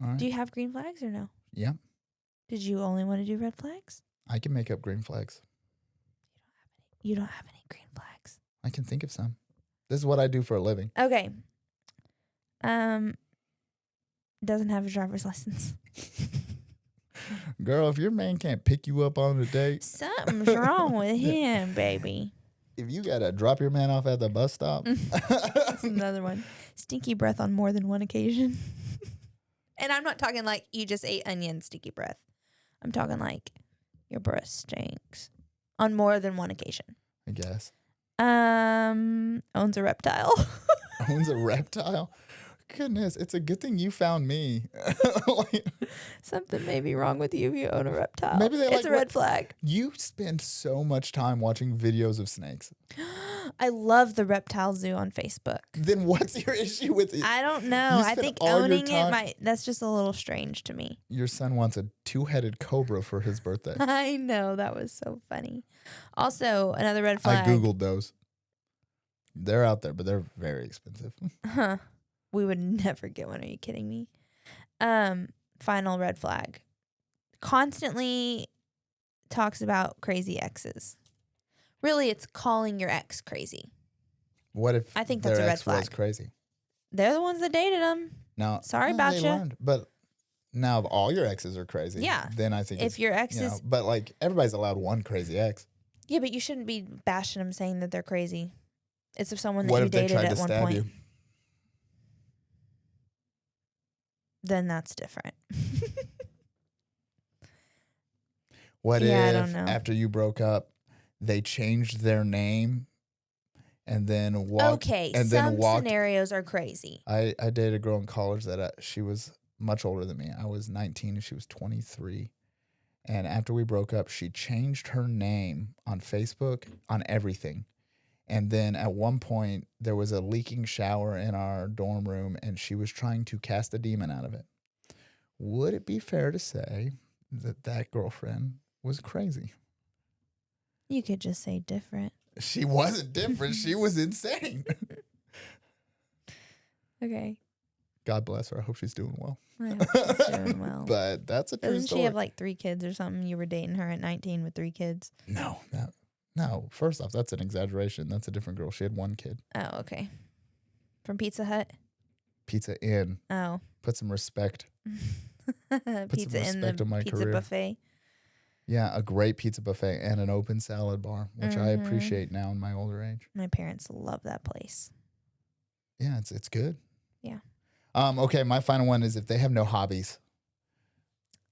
All right. Do you have green flags or no? Yeah. Did you only want to do red flags? I can make up green flags. You don't have any green flags. I can think of some. This is what I do for a living. Okay. Doesn't have a driver's license. Girl, if your man can't pick you up on a date, Something's wrong with him, baby. if you gotta drop your man off at the bus stop, That's another one. Stinky breath on more than one occasion. And I'm not talking like you just ate onion stinky breath. I'm talking like your breath stinks on more than one occasion. I guess. Owns a reptile. Owns a reptile? Goodness, it's a good thing you found me. Like, Something may be wrong with you if you own a reptile. Maybe they it's like a red flag. you spend so much time watching videos of snakes. I love the reptile zoo on Facebook. Then what's your issue with it? I don't know. I spend think all your owning it time- that's just a little strange to me. Your son wants a 2-headed cobra for his birthday. I know. That was so funny. Also, another red I flag. Googled those. They're out there, but they're very expensive. Huh. We would never get one. Are you kidding me? Final red flag. Constantly talks about crazy exes. Really, it's calling your ex crazy. What if I think their that's a red ex was flag. crazy? They're the ones that dated him. Now, Sorry no, about they ya. learned. But now if all your exes are crazy, Yeah. then I think If it's, your ex you know, is... but like everybody's allowed one crazy ex. Yeah, but you shouldn't be bashing them saying that they're crazy. It's if someone that What you if they dated tried at to one stab point. you? Then that's different. What Yeah, I if don't know. after you broke up, they changed their name and then walked? Okay, and some then walked. scenarios are crazy. I dated a girl in college that she was much older than me. I was 19 and she was 23. And after we broke up, she changed her name on Facebook, on everything. And then at one point, there was a leaking shower in our dorm room, and she was trying to cast a demon out of it. Would it be fair to say that that girlfriend was crazy? You could just say different. She wasn't different. She was insane. Okay. God bless her. I hope she's doing well. I hope she's doing well. But that's a true Doesn't story. she have like 3 kids or something? You were dating her at 19 with 3 kids. No. First off, that's an exaggeration. That's a different girl. She had 1 kid. Oh, okay. From Pizza Hut? Pizza Inn. Oh. Put some respect. Pizza in respect the on my pizza career. buffet. Yeah, a great pizza buffet and an open salad bar, which I Mhm. appreciate now in my older age. My parents love that place. Yeah, it's good. Yeah. Okay, my final one is if they have no hobbies.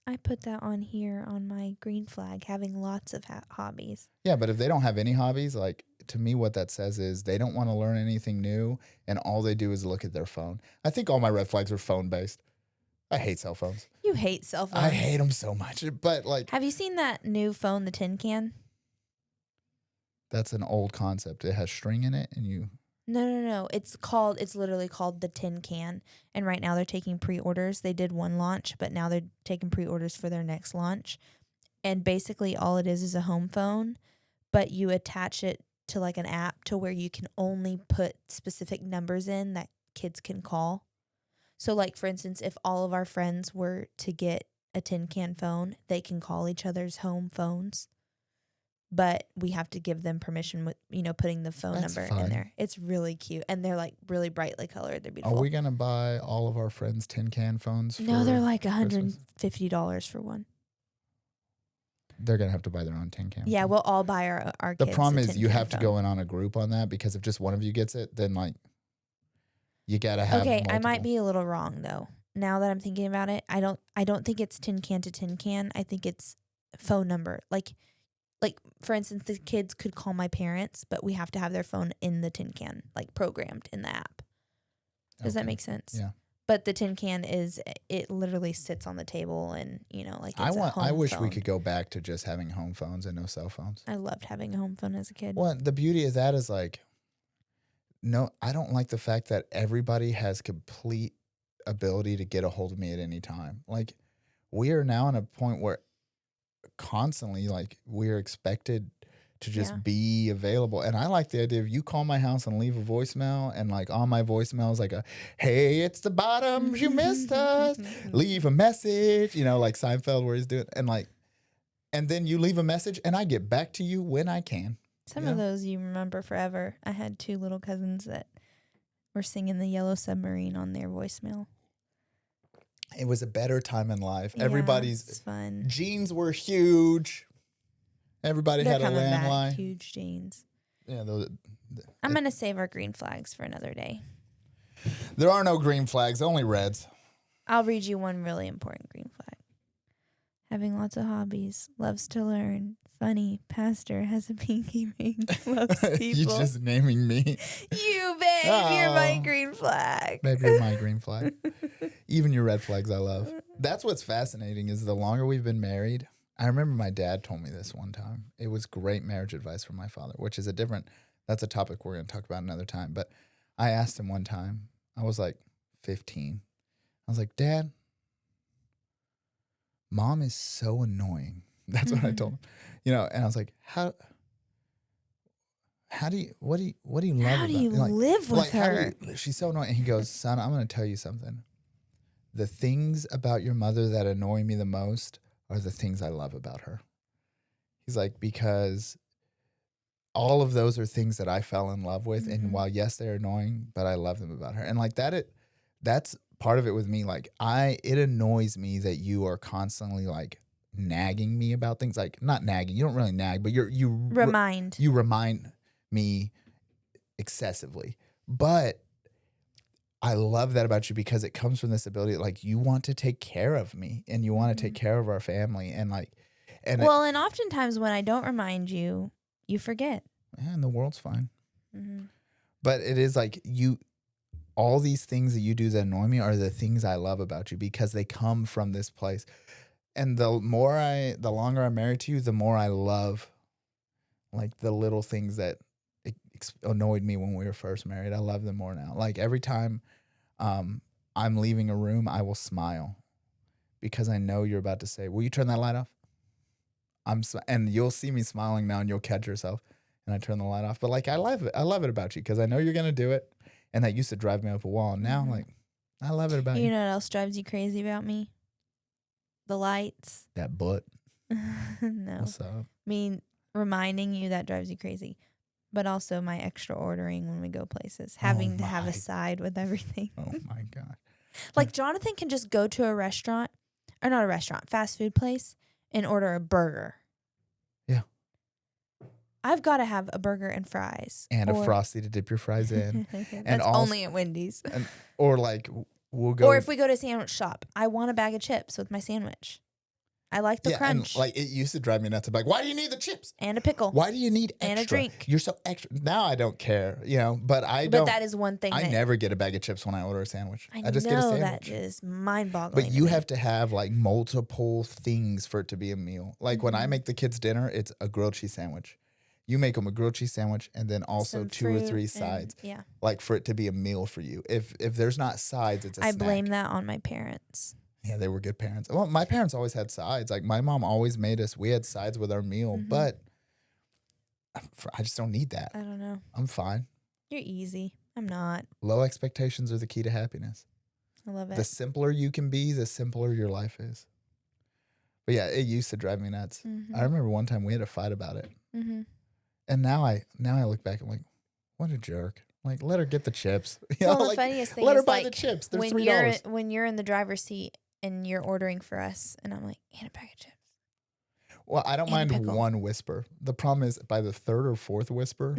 I put that on here on my green flag, having lots of hobbies. Yeah, but if they don't have any hobbies, like to me, what that says is they don't want to learn anything new, and all they do is look at their phone. I think all my red flags are phone based. I hate cell phones. You hate cell phones. I hate them so much. But like, Have you seen that new phone, the tin can? that's an old concept. It has string in it, and you. No. It's literally called the tin can. And right now they're taking pre-orders. They did one launch, but now they're taking pre-orders for their next launch. And basically all it is a home phone, but you attach it to like an app to where you can only put specific numbers in that kids can call. So like, for instance, if all of our friends were to get a tin can phone, they can call each other's home phones. But we have to give them permission with, putting the phone That's number fun. in there. It's really cute. And they're like really brightly colored. They're beautiful. Are we gonna buy all of our friends tin can phones? No, for they're like Christmas? $150 for one. They're gonna have to buy their own tin can. Yeah, phone. we'll all buy our The kids problem a is tin you can have to phone. go in on a group on that, because if just one of you gets it, then like you gotta have. Okay, I might multiple. be a little wrong though. Now that I'm thinking about it, I don't think it's tin can to tin can. I think it's phone number. Like like, for instance, the kids could call my parents, but we have to have their phone in the tin can, like programmed in the app. Does that Okay. make sense? Yeah. But the tin can it literally sits on the table and, like it's a home I wish phone. we could go back to just having home phones and no cell phones. I loved having a home phone as a kid. Well, the beauty of that is like, no, I don't like the fact that everybody has complete ability to get a hold of me at any time. Like, we are now in a point where constantly, like, we're expected to just Yeah. be available. And I like the idea of you call my house and leave a voicemail, and like on my voicemail is like hey, it's the Bottoms, you missed us. Leave a message, like Seinfeld where he's doing, and then you leave a message and I get back to you when I can. Some of those you remember forever. I had 2 little cousins that were singing the Yellow Submarine on their voicemail. It was a better time in life. Yeah, Everybody's it's fun. jeans were huge. Everybody They're had a coming back, landline. huge jeans. Yeah, I'm going to save our green flags for another day. there are no green flags, only reds. I'll read you one really important green flag. Having lots of hobbies, loves to learn, funny, pastor, has a pinky ring, loves people. You're just naming me. You, babe, you're my Oh. green flag. Maybe you're my green flag. Even your red flags I love. That's what's fascinating is the longer we've been married. I remember my dad told me this one time. It was great marriage advice from my father, which is that's a topic we're going to talk about another time. But I asked him one time, I was like 15. I was like, Dad, Mom is so annoying. That's what I told him. And I was like, what do you love How about do you live with her? She's so annoying. And he goes, son, I'm going to tell you something. The things about your mother that annoy me the most are the things I love about her. He's like, because all of those are things that I fell in love with. And while, yes, they're annoying, but I love them about her. And like that's part of it with me. Like it annoys me that you are constantly like nagging me about things. Like not nagging, you don't really nag, but you remind me excessively. But I love that about you because it comes from this ability, like you want to take care of me and you want to take care of our family and and oftentimes when I don't remind you, you forget. And the world's fine. Mm-hmm. But it is like all these things that you do that annoy me are the things I love about you because they come from this place. And the longer I'm married to you, the more I love like the little things that annoyed me when we were first married. I love them more now. Like every time I'm leaving a room, I will smile because I know you're about to say, will you turn that light off? And you'll see me smiling now and you'll catch yourself and I turn the light off. But like, I love it. I love it about you because I know you're going to do it. And that used to drive me up a wall. And now like, I love it about you. You know what else drives you crazy about me? The lights. That butt. No. What's up? I mean, reminding you that drives you crazy. But also my extra ordering when we go places. Having to have a side with everything. Oh my God. Like Jonathan can just go to a restaurant, or not a restaurant, fast food place, and order a burger. Yeah. I've got to have a burger and fries. And a Frosty to dip your fries in. That's only at Wendy's. Or like we'll go. Or if we go to a sandwich shop, I want a bag of chips with my sandwich. I like the crunch. And like it used to drive me nuts. I'm like, why do you need the chips? And a pickle. Why do you need extra? And a drink. You're so extra. Now I don't care, but But that is one thing. I never get a bag of chips when I order a sandwich. I just get a sandwich. That is mind-boggling. But you have to have like multiple things for it to be a meal. Like when I make the kids dinner, it's a grilled cheese sandwich. You make them a grilled cheese sandwich and then also some 2 or 3 sides. Yeah. Like for it to be a meal for you. If there's not sides, it's a snack. I blame that on my parents. Yeah, they were good parents. Well, my parents always had sides. Like my mom always made us, we had sides with our meal, but I just don't need that. I don't know. I'm fine. You're easy. I'm not. Low expectations are the key to happiness. I love it. The simpler you can be, the simpler your life is. But yeah, it used to drive me nuts. I remember one time we had a fight about it. And now I look back and I'm like, what a jerk. Like, let her get the chips. Well, the funniest thing let her is buy the chips. They're when $3. When you're in the driver's seat and you're ordering for us, and I'm like, and a bag of chips. Well, I don't mind one whisper. The problem is by the 3rd or 4th whisper,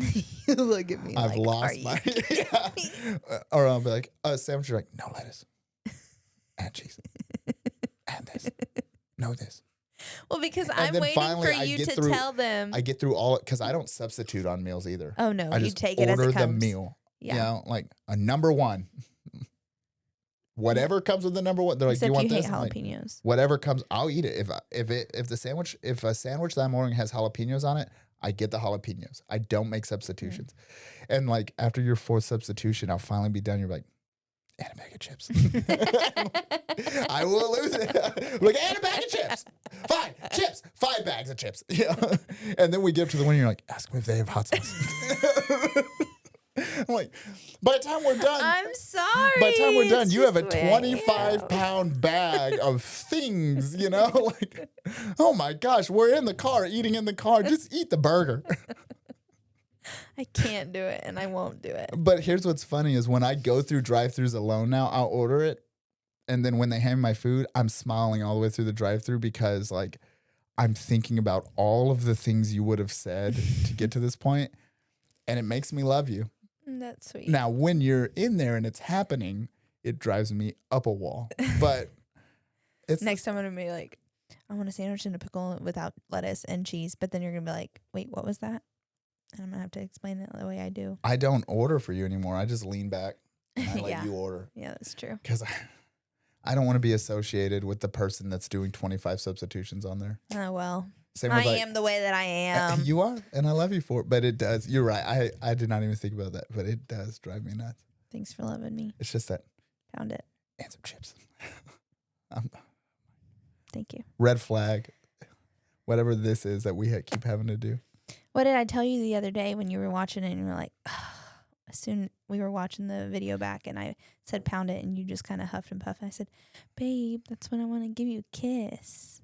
you look at me. I've lost my. Yeah. Or I'll be like, sandwich. You're like, no lettuce, and cheese, and this, no this. Well, because And I'm then waiting finally for I you get to through tell them. I get through all because I don't substitute on meals either. Oh no, I you just take it as order it the comes. meal. Yeah. You know, like a number one. Whatever comes with the number one, they're like, "Do you Except want you hate this?" I'm like, jalapenos. whatever comes, I'll eat it. If a sandwich that I'm ordering has jalapenos on it, I get the jalapenos. I don't make substitutions. And like after your fourth substitution, I'll finally be done. You're like, and a bag of chips. I will lose it. Like, and a bag of chips. 5 chips. 5 bags of chips. Yeah. And then we get to the one. You're like, ask them if they have hot sauce. I'm like, by the time we're done, I'm sorry. by the time we're done, it's you have a just the way I am. 25-pound bag of things, you know? Like, oh my gosh, we're in the car, eating in the car. Just eat the burger. I can't do it, and I won't do it. But here's what's funny is when I go through drive-thrus alone now, I'll order it. And then when they hand me my food, I'm smiling all the way through the drive-thru because like I'm thinking about all of the things you would have said to get to this point, and it makes me love you. That's sweet. Now, when you're in there and it's happening, it drives me up a wall. But it's Next time I'm gonna be like, I want a sandwich and a pickle without lettuce and cheese. But then you're gonna be like, wait, what was that? And I'm gonna have to explain it the way I do. I don't order for you anymore. I just lean back and I let Yeah. you order Yeah, that's true. because I don't want to be associated with the person that's doing 25 substitutions on there. Oh well. Same I with like, am the way that I am. you are, and I love you for it. But it does. You're right. I did not even think about that, but it does drive me nuts. Thanks for loving me. It's just that Found it. and some chips. Thank you. Red flag. Whatever this is that we keep having to do. What did I tell you the other day when you were watching it and you were like, as soon we were watching the video back and I said pound it and you just kind of huffed and puffed. And I said, babe, that's when I want to give you a kiss.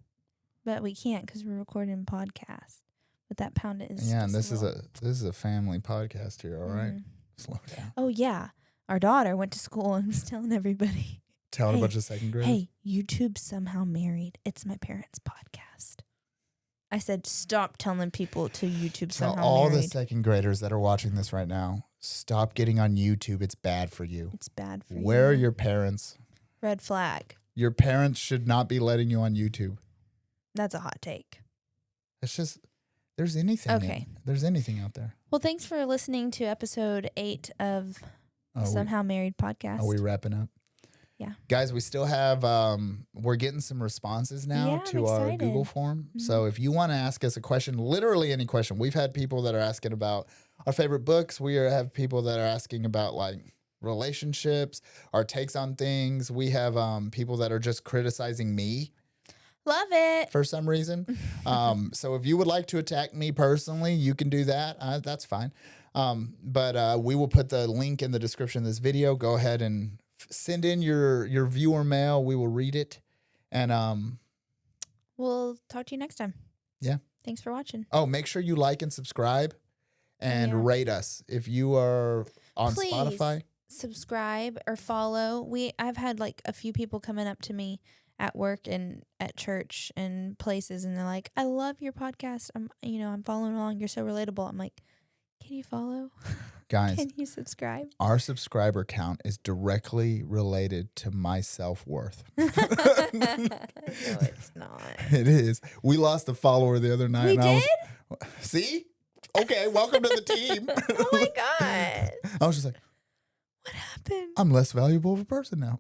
But we can't because we're recording a podcast. But that pound it is Yeah, and just this little- is a family podcast here, all right? Mhm. Slow down. Oh, yeah. Our daughter went to school and was telling everybody, Telling Hey, a bunch of second graders. hey, YouTube's somehow married. It's my parents' podcast. I said, stop telling people to YouTube Tell somehow all the married. second graders that are watching this right now, stop getting on YouTube. It's bad for you. It's bad for Where are you. your parents? Red flag. Your parents should not be letting you on YouTube. That's a hot take. It's just there's anything. Okay. There's anything out there. Well, thanks for listening to episode 8 of Oh, Somehow Married podcast. Are we wrapping up? Yeah. Guys, we still have we're getting some responses now Yeah, I'm to our excited. Google form. Mhm. So if you want to ask us a question, literally any question. We've had people that are asking about our favorite books. Have people that are asking about like relationships, our takes on things. We have people that are just criticizing me Love it. for some reason. So if you would like to attack me personally, you can do that. That's fine. But we will put the link in the description of this video. Go ahead and send in your viewer mail. We will read it. And We'll talk to you next time. Yeah. Thanks for watching. make sure you like and subscribe and Yeah. rate us. If you are on Please. Spotify. Subscribe or follow. I've had like a few people coming up to me at work and at church and places, and they're like, I love your podcast. I'm following along. You're so relatable. I'm like, can you follow? Guys, Can you subscribe? our subscriber count is directly related to my self-worth. No, it's not. It is. We lost a follower the other night. We and did? See? Okay, welcome to the team. Oh my God. I was just like, What happened? I'm less valuable of a person now.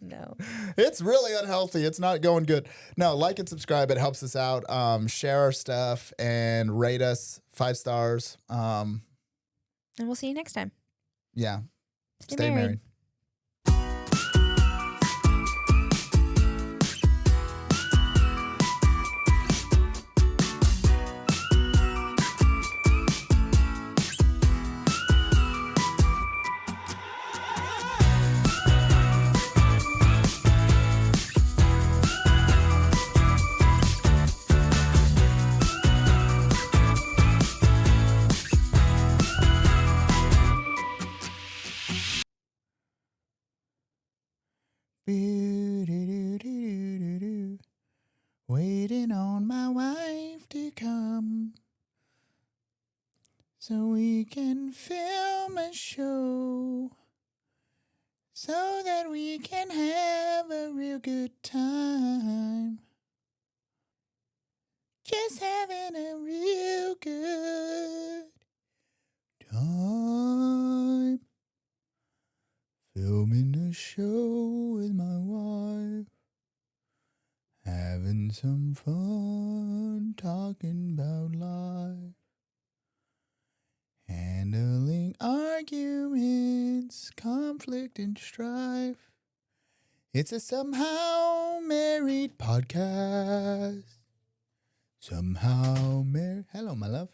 No. It's really unhealthy. It's not going good. No, like and subscribe. It helps us out. Share our stuff and rate us 5 stars. And we'll see you next time. Yeah. Stay married. Boo-doo-doo-doo-doo-doo. Waiting on my wife to come so we can film a show so that we can have a real good time. just having a real good time. Filming a show with my wife. Having some fun talking about life. Handling arguments, conflict, and strife. It's a somehow married podcast. Somehow married. Hello, my love.